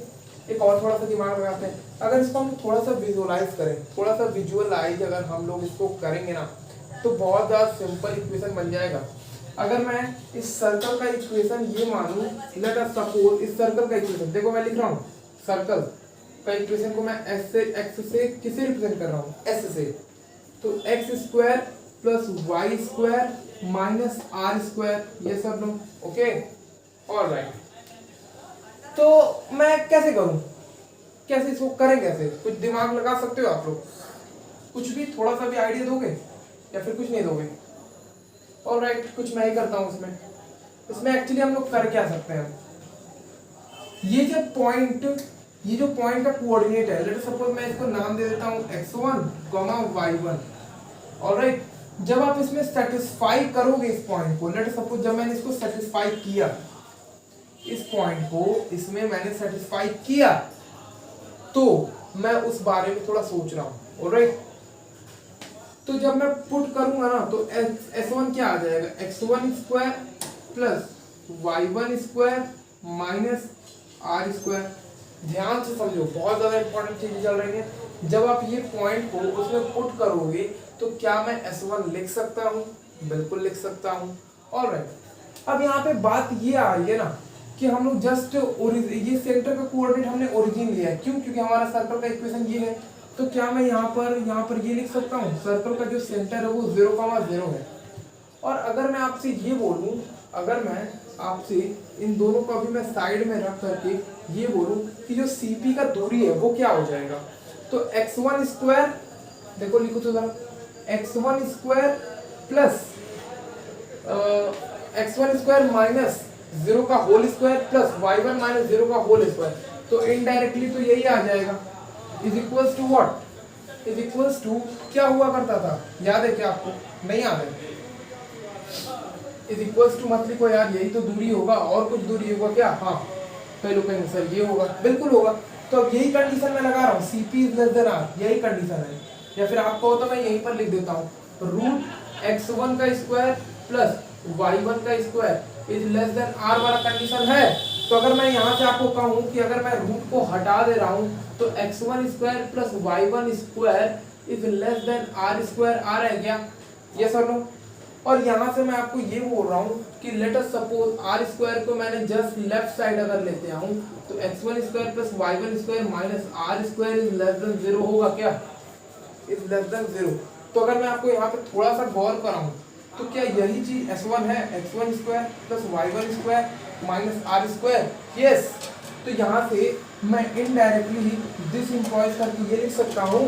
एक और थोड़ा सा दिमाग लगाते हैं, अगर इसको हम थोड़ा सा विजुअलाइज करें, थोड़ा सा विजुअलाइज अगर हम लोग इसको करेंगे ना तो बहुत ज़्यादा सिंपल इक्वेशन बन जाएगा। अगर मैं इस सर्कल का इक्वेशन ये मानूं, लेट अस सपोज इस सर्कल का इक्वेशन, देखो मैं लिख रहा हूँ सर्कल का इक्वेशन को मैं एस से एक्स से किसे रिप्रेजेंट कर रहा हूँ? एस से। तो x square plus y square minus r square, ये सब लोग ओके, ऑलराइट। तो मैं कैसे करूं, कैसे इसको करें, कैसे? कुछ दिमाग लगा सकते हो आप लोग? कुछ भी थोड़ा सा भी आइडिया दोगे या फिर कुछ नहीं दोगे? ऑलराइट, कुछ मैं ही करता हूं इसमें एक्चुअली हम लोग कर क्या सकते हैं, ये जो पॉइंट का कोऑर्डिनेट है, लेट सपोज मैं इसको नाम दे देता हूं x1, y1। ऑलराइट, जब आप इसमें सेटिस्फाई करोगे इस पॉइंट को, लेट सपोज जब मैंने इसको सेटिस्फाई किया, इस पॉइंट को इसमें मैंने सेटिस्फाई किया, तो मैं उस बारे में थोड़ा सोच रहा हूं। ऑलराइट, तो जब मैं पुट करूंगा ना तो S1 क्या आ जाएगा? x1 square plus y1 square minus r square. ध्यान से समझो, बहुत ज्यादा इंपॉर्टेंट चीजें चल रही हैं। जब आप ये पॉइंट को उसमें पुट करोगे तो क्या मैं S1 लिख सकता हूं? बिल्कुल लिख सकता हूं। ऑलराइट, अब यहाँ पे बात ये आ रही है ना कि हम लोग जस्ट ये सेंटर का कोऑर्डिनेट हमने ओरिजिन लिया है, क्यों? क्योंकि हमारा सर्कल का इक्वेशन ये है। तो क्या मैं यहाँ पर ये लिख सकता हूँ, सर्कल का जो सेंटर है वो 0,0 है। और अगर मैं आपसे ये बोलूँ, अगर मैं आपसे इन दोनों को अभी मैं साइड में रख करके ये बोलूँ कि जो CP का दूरी है वो क्या हो जाएगा, तो x1 स्क्वायर, देखो लिखो तो जरा, x1 square plus x1 square minus 0 का whole square plus y1 minus 0 का होल स्क्वायर, तो इनडायरेक्टली तो यही आ जाएगा, is equals to what? Is equals to क्या हुआ करता था, याद है क्या आपको? नहीं याद है? इज इक्वल्स टू मत लिखो यार, यही तो दूरी होगा, और कुछ दूरी होगा क्या? हाँ, कई लोग कहेंगे सर ये होगा, बिल्कुल होगा। तो अब यही कंडीशन मैं लगा रहा हूँ, CP is less than R, यही कंडीशन है। या फिर आपको हो तो मैं यहीं पर लिख देता हूँ, रूट x1 का स्क्वायर प्लस y1 का square is less than R वाला कंडीशन है। तो अगर मैं यहाँ से आपको कहूँ कि अगर मैं रूट को हटा दे रहा हूँ तो x1 square plus y1 square is less than R square, R है क्या? यस और नो? और यहाँ से मैं आपको ये बोल रहा हूँ कि late us suppose R square को मैंने जस्ट लेफ्ट साइड अगर लेते आऊँ तो x1 square plus y1 square minus R square is less than 0 होगा क्या? Is less than 0। तो अगर मैं आपको यहाँ पे थोड़ा सा गौर कराऊँ तो क्या यही चीज S1 है, x1 square plus y1 square minus R square? Yes. तो यहाँ से मैं इनडायरेक्टली दिस इंप्लॉइज करके ये लिख सकता हूँ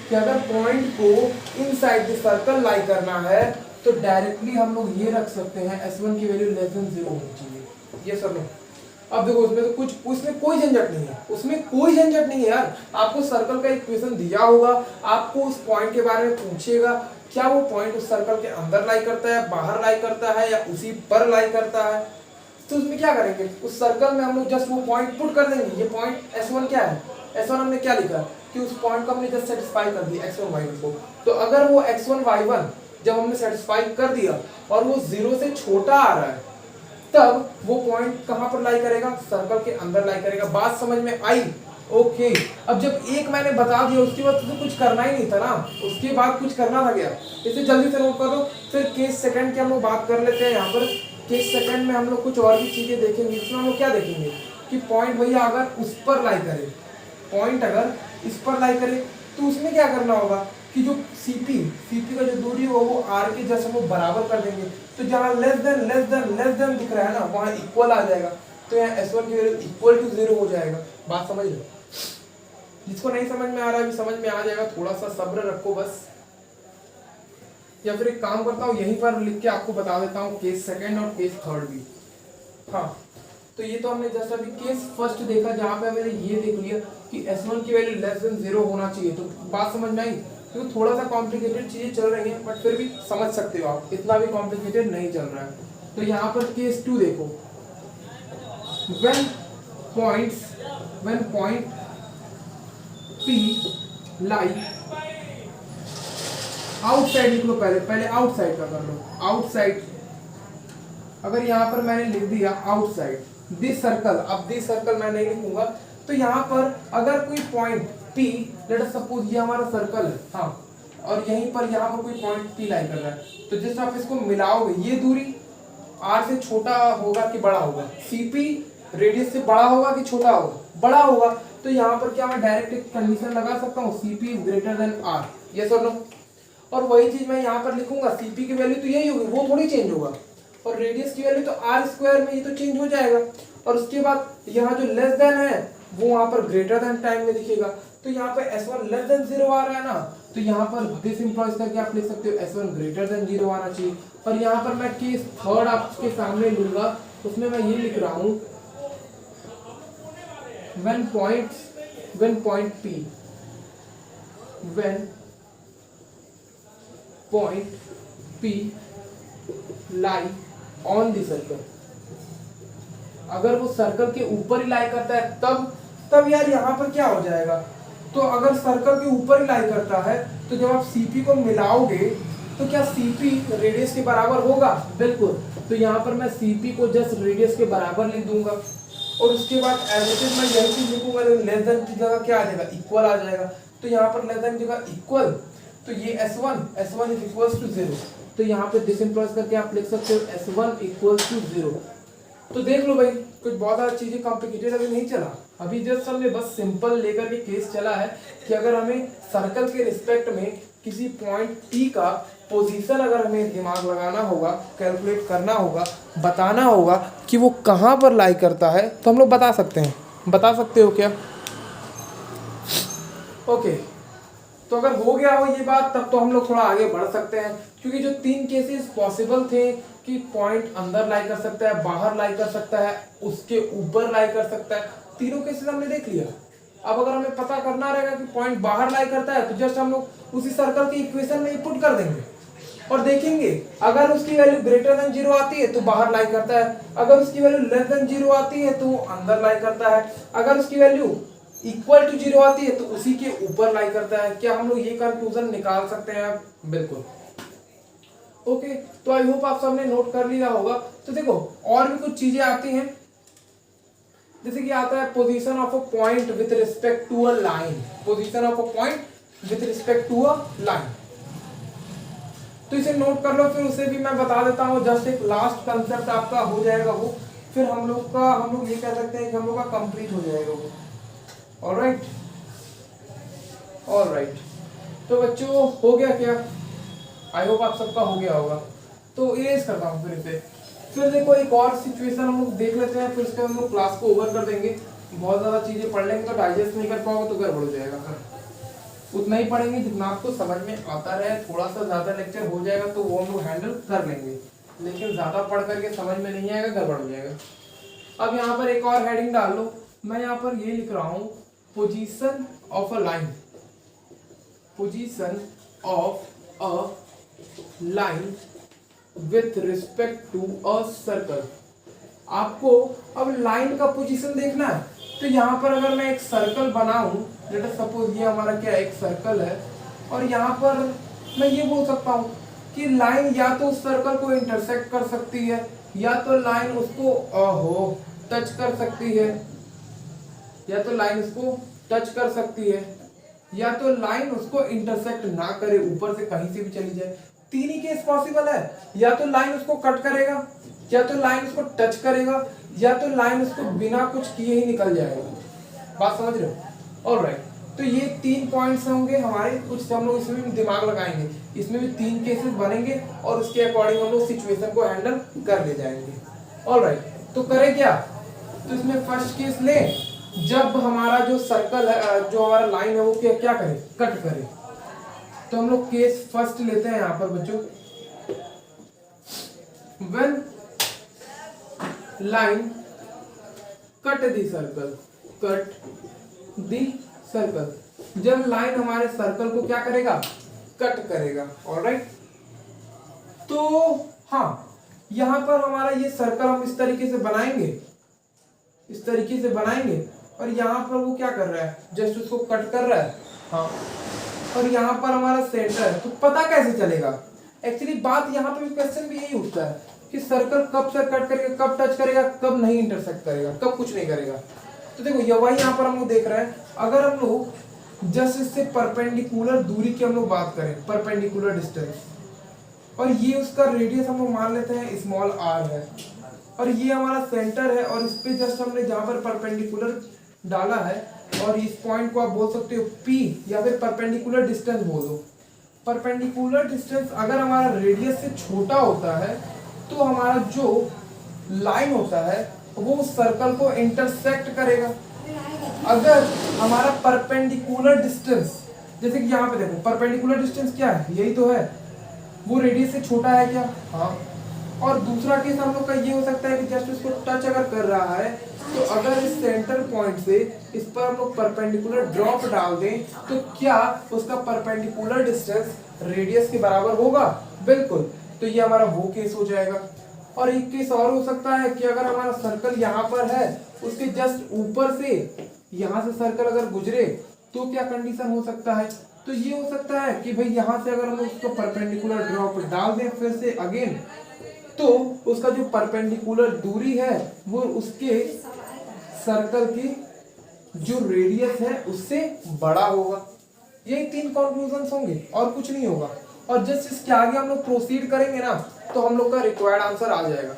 कि अगर पॉइंट को इनसाइड द सर्कल लाई करना है तो डायरेक्टली हम लोग ये रख सकते हैं S1 की वैल्यू लेस देन 0 होनी चाहिए। ये सब अब देखो उसमें तो कुछ, उसमें कोई झंझट नहीं है, उसमें कोई झंझट नहीं है यार। आपको सर्कल का इक्वेशन दिया होगा, आपको उस पॉइंट के बारे में पूछेगा क्या वो पॉइंट उस सर्कल के अंदर लाई करता है, बाहर लाई करता है या उसी पर लाई करता है, तो उसमें क्या करेंगे? उस सर्कल में हम लोग जस्ट वो पॉइंट पुट कर देंगे। ये पॉइंट S1 क्या है? S1 हमने क्या लिखा कि उस पॉइंट को हमने जस्ट सेटिस्फाई कर दिया x1 y1 को। तो अगर वो x1 y1 जब हमने सेटिस्फाई कर दिया और वो 0 से छोटा आ रहा है तब वो पॉइंट कहां पर लाई करेगा? सर्कल के अंदर लाई करेगा। बात समझ में आई? ओके। अब जब एक मैंने बता दिया उसके बाद तो कुछ करना ही नहीं था ना, उसके बाद कुछ करना था क्या? इसे जल्दी से नोट कर दो। फिर केस सेकंड की हम लोग बात कर लेते हैं यहाँ पर केस सेकंड में हम लोग कुछ और भी चीजें देखेंगे। इसमें हम लोग क्या देखेंगे कि पॉइंट भैया अगर उस पर लाई करे, पॉइंट अगर इस पर लाई करे तो उसमें क्या करना होगा कि जो सीपी का जो दूरी हो वो आर के जैसे वो बराबर कर देंगे। तो जहाँ लेस देन दिख रहा है ना वहाँ इक्वल आ जाएगा। तो यहाँ S1 की वैल्यू इक्वल टू 0 हो जाएगा। बात समझ लो, जिसको नहीं समझ में आ रहा है अभी समझ में आ जाएगा, थोड़ा सा सब्र रखो बस। या फिर एक काम करता हूँ यहीं पर लिख के आपको बता देता हूँ केस सेकंड और केस थर्ड भी। हाँ, तो ये तो हमने जस्ट अभी केस फर्स्ट देखा जहाँ पे मैंने ये देख लिया कि S1 की वैल्यू लेस देन 0 होना चाहिए। तो बात समझ में आई, क्योंकि थोड़ा सा कॉम्प्लिकेटेड चीजें चल रही हैं बट फिर भी समझ सकते हो आप, इतना भी कॉम्प्लिकेटेड नहीं चल रहा है। तो यहाँ पर केस 2 देखो, when point P lie outside लिख लो, पहले आउटसाइड का कर लो। आउटसाइड अगर यहाँ पर मैंने लिख दिया आउटसाइड दिस सर्कल, अब दिस सर्कल मैं नहीं लिखूंगा। तो यहाँ पर अगर कोई point P, late us suppose ये हमारा सर्कल है, हाँ, और यहीं पर यहाँ पर कोई पॉइंट P लाई कर रहा है, तो जस्ट आप इसको मिलाओगे, ये दूरी R से छोटा होगा कि बड़ा होगा, CP रेडियस से बड़ा होगा कि छोटा होगा, बड़ा होगा। तो यहाँ पर क्या मैं डायरेक्ट एक कंडीशन लगा सकता हूँ, CP is greater than R, yes और नो। और वही चीज मैं यहाँ पर लिखूंगा, CP की वैल्यू तो यही होगी, वो थोड़ी चेंज होगा, और रेडियस की वैल्यू तो R स्क्वायर में ये तो चेंज हो जाएगा। और उसके बाद यहाँ जो लेस देन है वो वहाँ पर ग्रेटर देन टाइम में दिखेगा। तो यहाँ पर S1 लेस देन 0 आ रहा है ना, तो यहाँ पर दिस इंप्लॉइज करके आप लिख सकते हो S1 ग्रेटर देन 0 आना चाहिए। और यहाँ पर मैं केस थर्ड आपके सामने लूंगा, उसमें मैं ये लिख रहा हूँ when point P lie on the circle, अगर वो सर्कल के ऊपर ही लाई करता है तब यार यहाँ पर क्या हो जाएगा। तो अगर सर्कल के ऊपर ही लाई करता है तो जब आप CP को मिलाओगे तो क्या CP रेडियस के बराबर होगा, बिल्कुल। तो यहाँ पर मैं CP को जस्ट रेडियस के बराबर लिख दूंगा, और उसके बाद एज इट इज मैं यही चीज लिखूंगा, लेस देन की जगह क्या आ जाएगा, इक्वल आ जाएगा। तो यहाँ पर लेस देन की जगह इक्वल, तो ये S1 इज इक्वल्स टू 0। तो यहाँ पे दिस इंप्लॉइज करके आप लिख सकते हो S1 इक्वल्स टू 0। तो देख लो भाई, कुछ बहुत सारी चीजें कॉम्प्लिकेटेड अभी नहीं चला, अभी जस्ट हमने बस सिंपल लेकर के केस चला है कि अगर हमें सर्कल के रिस्पेक्ट में किसी पॉइंट P का पोजीशन अगर हमें दिमाग लगाना होगा, कैलकुलेट करना होगा, बताना होगा कि वो कहाँ पर लाई करता है, तो हम लोग बता सकते हैं। बता सकते हो क्या? ओके, तो अगर हो गया हो ये बात तब तो हम लोग थोड़ा आगे बढ़ सकते हैं, क्योंकि जो 3 केसेस पॉसिबल थे कि पॉइंट अंदर लाई कर सकता है, बाहर लाई कर सकता है, उसके ऊपर लाई कर सकता है, तीनों केसेस हमने देख लिया। अब अगर हमें पता करना रहेगा कि पॉइंट बाहर लाई करता है तो जस्ट हम लोग उसी सर्कल की इक्वेशन में पुट कर देंगे और देखेंगे अगर उसकी वैल्यू ग्रेटर देन 0 आती है तो बाहर लाई करता है, अगर उसकी वैल्यू लेस देन 0 आती है तो अंदर लाई करता है, अगर उसकी वैल्यू इक्वल टू 0 आती है तो उसी के ऊपर लाई करता है। क्या हम लोग ये कंक्लूजन निकाल सकते हैं? बिल्कुल। ओके, तो आई होप आप सबने नोट कर लिया होगा। तो देखो और भी कुछ चीजें आती हैं, जैसे कि आता है position of a point with respect to a line, position of a point with respect to a line. तो इसे नोट कर लो, फिर उसे भी मैं बता देता हूँ, जस्ट एक लास्ट कंसेप्ट आपका हो जाएगा वो, फिर हम लोग ये कह सकते हैं कि हम लोग का कंप्लीट हो जाएगा वो। ऑलराइट, तो बच्चों हो गया क्या? आई होप आप सबका हो गया होगा। तो इरेज करता हूँ फिर इसे। फिर देखो एक और सिचुएशन हम लोग देख लेते हैं, फिर उसके हम लोग क्लास को ओवर कर देंगे। बहुत ज़्यादा चीज़ें पढ़ लेंगे तो डाइजेस्ट नहीं कर पाओगे तो गड़बड़ हो जाएगा। फिर उतना ही पढ़ेंगे जितना आपको समझ में आता रहे, थोड़ा सा ज़्यादा लेक्चर हो जाएगा तो वो हम लोग हैंडल कर लेंगे, लेकिन ज़्यादा पढ़ करके समझ में नहीं आएगा, गड़बड़ हो जाएगा। अब यहाँ पर एक और हेडिंग डाल लो, मैं यहाँ पर ये लिख रहा हूँ position of a line, position of a line with respect to a circle. आपको अब लाइन का पोजीशन देखना है, तो यहाँ पर अगर मैं एक सर्कल बनाऊं, लेट अस सपोज ये हमारा क्या एक सर्कल है, और यहाँ पर मैं ये बोल सकता हूँ कि लाइन या तो उस सर्कल को इंटरसेक्ट कर सकती है, या तो लाइन उसको टच कर सकती है, या तो लाइन उसको टच कर सकती है, या तो लाइन उसको इंटरसेक्ट ना करे, ऊपर से कहीं से भी चली जाए। तीन ही केस पॉसिबल है, या तो लाइन उसको कट करेगा, या तो लाइन उसको टच करेगा या तो लाइन उसको बिना कुछ किए ही निकल जाएगा। बात समझ रहे हो? ऑलराइट, तो ये 3 पॉइंट्स होंगे हमारे, कुछ हम लोग इसमें भी दिमाग लगाएंगे, इसमें भी 3 केसेस बनेंगे और उसके अकॉर्डिंग हम लोग सिचुएशन को हैंडल कर ले जाएंगे। ऑलराइट, तो करें क्या, तो इसमें फर्स्ट केस ले, जब हमारा जो सर्कल है, जो हमारा लाइन है वो क्या करे, कट करे। तो हम लोग केस फर्स्ट लेते हैं यहाँ पर बच्चों, when line cut the circle, cut the circle, जब लाइन हमारे सर्कल को क्या करेगा, कट करेगा। ऑलराइट, तो हाँ, यहां पर हमारा ये सर्कल हम इस तरीके से बनाएंगे, इस तरीके से बनाएंगे, और यहां पर वो क्या कर रहा है, जस्ट उसको कट कर रहा है। हाँ, और यहाँ पर हमारा सेंटर है, तो पता कैसे चलेगा? एक्चुअली बात यहाँ पे क्वेश्चन भी यही उठता है कि सर्कल कब से कट करेगा, कब टच करेगा, कब नहीं इंटरसेक्ट करेगा, कब कुछ नहीं करेगा। तो देखो ये वही यहाँ पर हम लोग देख रहे हैं, अगर हम लोग जस्ट इससे परपेंडिकुलर दूरी की हम लोग बात करें, परपेंडिकुलर डिस्टेंस, और ये उसका रेडियस हम लोग मान लेते हैं स्मॉल r है, और ये हमारा सेंटर है, और इस पे जस्ट हमने जहाँ पर परपेंडिकुलर डाला है, और इस पॉइंट को आप बोल सकते हो P या फिर परपेंडिकुलर डिस्टेंस बोल दो। परपेंडिकुलर डिस्टेंस अगर हमारा रेडियस से छोटा होता है तो हमारा जो लाइन होता है वो उस सर्कल को इंटरसेक्ट करेगा। अगर हमारा परपेंडिकुलर डिस्टेंस, जैसे कि यहाँ पे देखो परपेंडिकुलर डिस्टेंस क्या है, यही तो है, वो रेडियस से छोटा है क्या? हाँ। और दूसरा केस हम लोग का ये हो सकता है कि जस्ट उसको टच अगर कर रहा है, तो अगर इस सेंटर पॉइंट से इस पर हम लोग परपेंडिकुलर ड्रॉप डाल दें तो क्या उसका परपेंडिकुलर डिस्टेंस रेडियस के बराबर होगा? बिल्कुल। तो ये हमारा वो केस हो जाएगा। और एक केस और हो सकता है कि अगर हमारा सर्कल यहाँ पर है, उसके जस्ट ऊपर से यहाँ से सर्कल अगर गुजरे तो क्या कंडीशन हो सकता है? तो ये हो सकता है कि भाई यहाँ से अगर हम उसको परपेंडिकुलर ड्रॉप डाल दें फिर से अगेन, तो उसका जो परपेंडिकुलर दूरी है वो उसके सर्कल की जो रेडियस है उससे बड़ा होगा। यही 3 कंक्लूजन होंगे और कुछ नहीं होगा। और जस्ट इसके आगे हम लोग प्रोसीड करेंगे ना, तो हम लोग का रिक्वायर्ड आंसर आ जाएगा।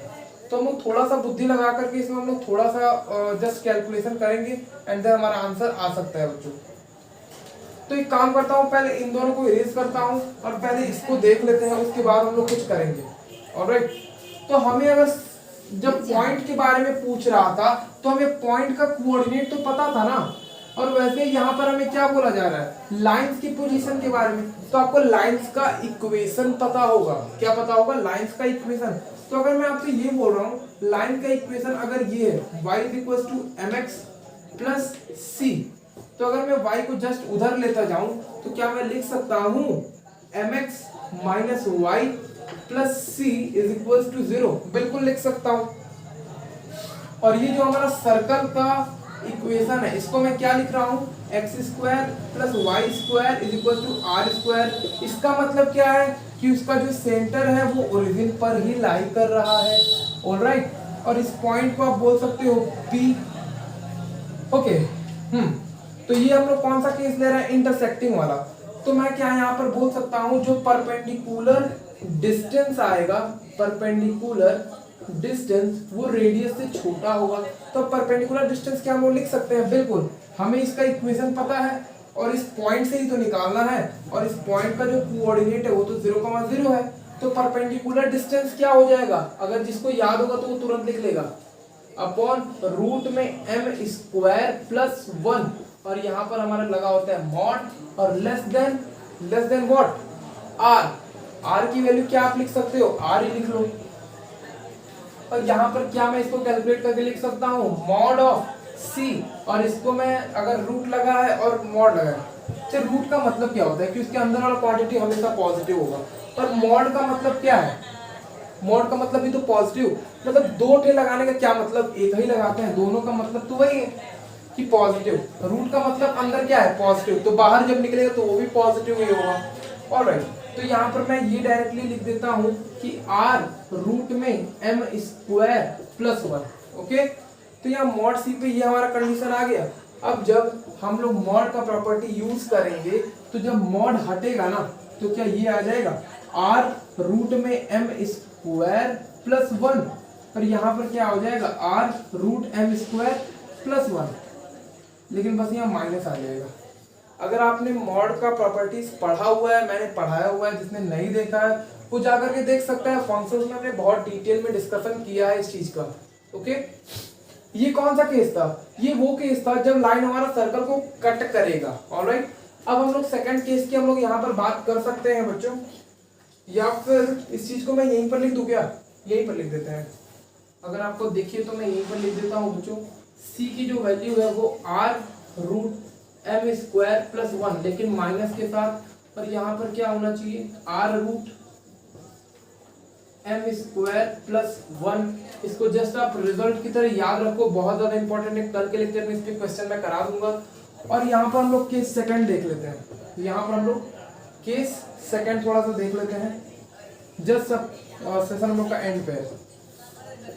तो हम लोग थोड़ा सा बुद्धि लगा करके इसमें हम लोग थोड़ा सा जस्ट कैलकुलेशन करेंगे एंड देन हमारा आंसर आ सकता है बच्चों। तो एक काम करता हूँ, पहले इन दोनों को इरेज करता हूँ और पहले इसको देख लेते हैं, उसके बाद हम लोग कुछ करेंगे। ऑलराइट, तो हमें अगर जब पॉइंट के बारे में पूछ रहा था तो हमें पॉइंट का कोऑर्डिनेट तो पता था ना, और वैसे यहाँ पर हमें क्या बोला जा रहा है, लाइंस की पोजीशन के बारे में। तो आपको लाइंस का इक्वेशन पता होगा। क्या पता होगा? लाइंस का इक्वेशन। तो अगर मैं आपसे ये बोल रहा हूँ लाइन का इक्वेशन अगर ये है y = mx प्लस c, तो अगर मैं y को जस्ट उधर लेता जाऊं तो क्या मैं लिख सकता हूं mx minus y plus c = 0? बिल्कुल लिख सकता हूं। और ये जो हमारा सर्कल का इक्वेशन है, इसको मैं क्या लिख रहा हूं, x² प्लस y² = r²। इसका मतलब क्या है कि उसका जो सेंटर है वो ओरिजिन पर ही लाई कर रहा है। ऑलराइट, और इस पॉइंट को आप बोल सकते हो P। ओके, तो ये हम लोग कौन सा केस ले रहे हैं, इंटरसेक्टिंग वाला। तो मैं क्या यहाँ पर बोल सकता हूँ, जो परपेंडिकुलर डिस्टेंस आएगा, परपेंडिकुलर डिस्टेंस वो रेडियस से छोटा होगा। तो परपेंडिकुलर डिस्टेंस क्या हम लोग लिख सकते हैं? बिल्कुल, हमें इसका इक्वेशन पता है और इस पॉइंट से ही तो निकालना है, और इस पॉइंट का जो कोऑर्डिनेट है वो तो 0,0 है। तो परपेंडिकुलर डिस्टेंस क्या हो जाएगा, अगर जिसको याद होगा तो वो तुरंत लिख लेगा, अपॉन रूट में m² प्लस 1, और यहाँ पर हमारा लगा होता है मॉड, और लेस देन व्हाट, r की वैल्यू क्या आप लिख सकते हो, r ही लिख लो। और यहाँ पर क्या मैं इसको कैलकुलेट करके लिख सकता हूँ, मॉड ऑफ c, और इसको मैं अगर रूट लगा है और मॉड लगा है, तो रूट का मतलब क्या होता है कि उसके अंदर वाला क्वांटिटी हमेशा पॉजिटिव होगा। पर मॉड का मतलब क्या है, मॉड का मतलब भी तो पॉजिटिव, मतलब 2 ठे लगाने का क्या मतलब, एक ही लगाते हैं, दोनों का मतलब तो वही है कि पॉजिटिव। रूट का मतलब अंदर क्या है, पॉजिटिव, तो बाहर जब निकलेगा तो वो भी पॉजिटिव ही होगा। ऑलराइट, तो यहाँ पर मैं ये डायरेक्टली लिख देता हूँ कि r रूट में m² प्लस 1। ओके, तो यहाँ मॉड c पे ये हमारा कंडीशन आ गया। अब जब हम लोग मॉड का प्रॉपर्टी यूज करेंगे तो जब मॉड हटेगा ना तो क्या ये आ जाएगा, r रूट में m² प्लस 1, और यहाँ पर क्या हो जाएगा r root m square plus 1, लेकिन बस यहाँ माइनस आ जाएगा। अगर आपने मॉड का प्रॉपर्टीज पढ़ा हुआ है, मैंने पढ़ाया हुआ है, जिसने नहीं देखा है वो जाकर के देख सकता है। फंक्शंस में हमने बहुत डिटेल में डिस्कशन किया है इस चीज का। ओके, ये कौन सा केस था? ये वो केस था जब लाइन हमारा सर्कल को कट करेगा। ऑलराइट, अब हम लोग सेकंड केस की हम लोग यहाँ पर बात कर सकते हैं बच्चों, या फिर इस चीज को मैं यहीं पर लिख दूं क्या? यहीं पर लिख देते हैं। अगर आपको देखिए तो मैं यहीं पर लिख देता हूँ बच्चों, c की जो वैल्यू है वो r root m square plus 1, लेकिन माइनस के साथ, और यहाँ पर क्या होना चाहिए r root m square plus 1। इसको जस्ट आप रिजल्ट की तरह याद रखो, बहुत ज्यादा इंपॉर्टेंट है। कल के लेक्चर में इस पे क्वेश्चन मैं करा दूंगा। और यहाँ पर हम लोग केस सेकंड देख लेते हैं। यहाँ पर हम लोग केस सेकंड थोड़ा सा देख लेते हैं, जस्ट सेशन हम लोग का एंड पे है।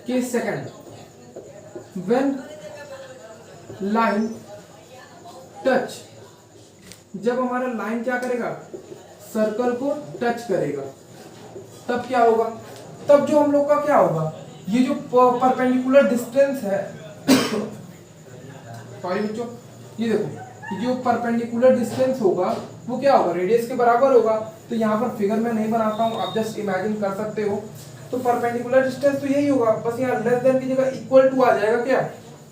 Case second, when line touch, जब हमारा लाइन क्या करेगा सर्कल को टच करेगा, तब क्या होगा? तब जो हम लोग का क्या होगा, ये जो परपेंडिकुलर डिस्टेंस है सॉरी बच्चों, ये देखो, ये जो परपेंडिकुलर डिस्टेंस होगा वो क्या होगा रेडियस के बराबर होगा। तो यहाँ पर फिगर में नहीं बनाता हूँ, आप जस्ट इमेजिन कर सकते हो। तो परपेंडिकुलर डिस्टेंस तो यही होगा, बस यहाँ लेस देन की जगह इक्वल टू आ जाएगा क्या,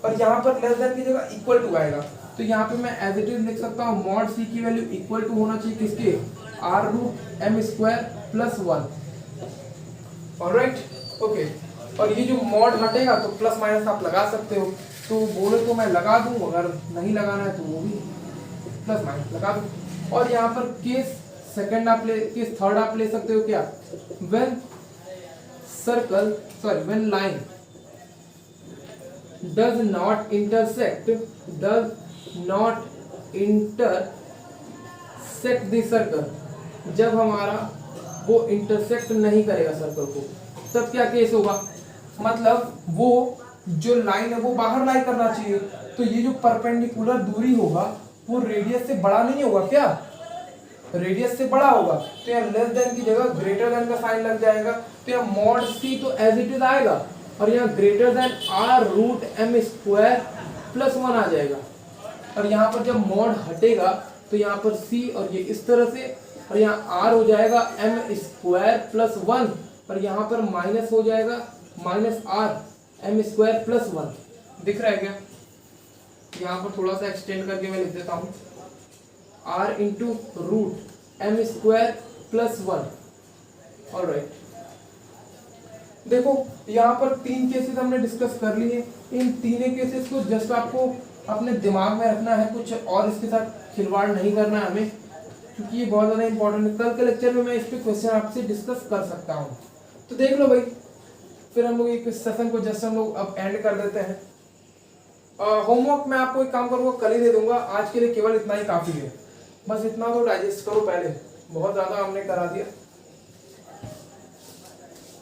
और यहाँ पर लेस देन की जगह इक्वल टू आएगा। तो यहाँ पे मैं एज इट इज लिख सकता हूँ मॉड सी की वैल्यू इक्वल टू होना चाहिए किसके, r root m square plus 1। Alright, okay. और ये जो मॉड हटेगा तो प्लस माइनस आप लगा सकते हो, तो बोले तो मैं लगा दूं, अगर नहीं लगाना है तो वो भी प्लस माइनस लगा दूं। और यहाँ पर केस सेकंड आप ले, केस थर्ड आप ले सकते हो क्या, when circle sorry when line does not intersect the circle, जब हमारा वो इंटरसेक्ट नहीं करेगा सर्कल को, तब क्या केस होगा, मतलब वो जो लाइन है वो बाहर लाई करना चाहिए। तो ये जो परपेंडिकुलर दूरी होगा वो रेडियस से बड़ा नहीं होगा क्या, रेडियस से बड़ा होगा। तो यहाँ लेस देन की जगह ग्रेटर देन का साइन लग जाएगा। तो यहाँ मॉड सी तो एज इट इज आएगा, और यहाँ greater than r root m square plus 1 आ जाएगा। और यहाँ पर जब मॉड हटेगा तो यहाँ पर सी और ये इस तरह से, और यहाँ आर हो जाएगा एम स्क्वायर प्लस 1, और यहाँ पर माइनस हो जाएगा minus r m square plus 1। दिख रहा है क्या? यहाँ पर थोड़ा सा एक्सटेंड करके मैं लिख देता हूँ, r into root m square plus 1। Alright, देखो यहाँ पर तीन केसेस हमने डिस्कस कर लिए। इन तीनों केसेस को जस्ट आपको अपने दिमाग में रखना है, कुछ और इसके साथ खिलवाड़ नहीं करना है हमें, क्योंकि ये बहुत ज़्यादा इंपॉर्टेंट है। कल के लेक्चर में मैं इस पर क्वेश्चन आपसे डिस्कस कर सकता हूँ, तो देख लो भाई। फिर हम लोग एक सेशन को जस्ट हम लोग अब एंड कर देते हैं। होमवर्क मैं आपको एक काम करूँगा, कल ही दे दूंगा। आज के लिए केवल इतना ही काफ़ी है, बस इतना तो डाइजेस्ट करो पहले, बहुत ज़्यादा हमने करा दिया।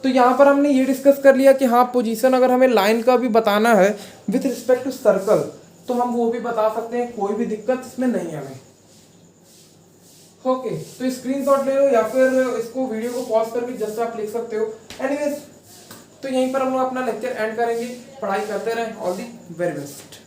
तो यहाँ पर हमने ये डिस्कस कर लिया कि हाँ पोजीशन अगर हमें लाइन का भी बताना है विथ रिस्पेक्ट टू सर्कल तो हम वो भी बता सकते हैं, कोई भी दिक्कत इसमें नहीं है हमें। ओके, तो स्क्रीनशॉट ले लो या फिर इसको वीडियो को पॉज करके जस्ट आप लिख सकते हो। एनीवेज, तो यहीं पर हम लोग अपना लेक्चर एंड करेंगे। पढ़ाई करते रहें। All the very best.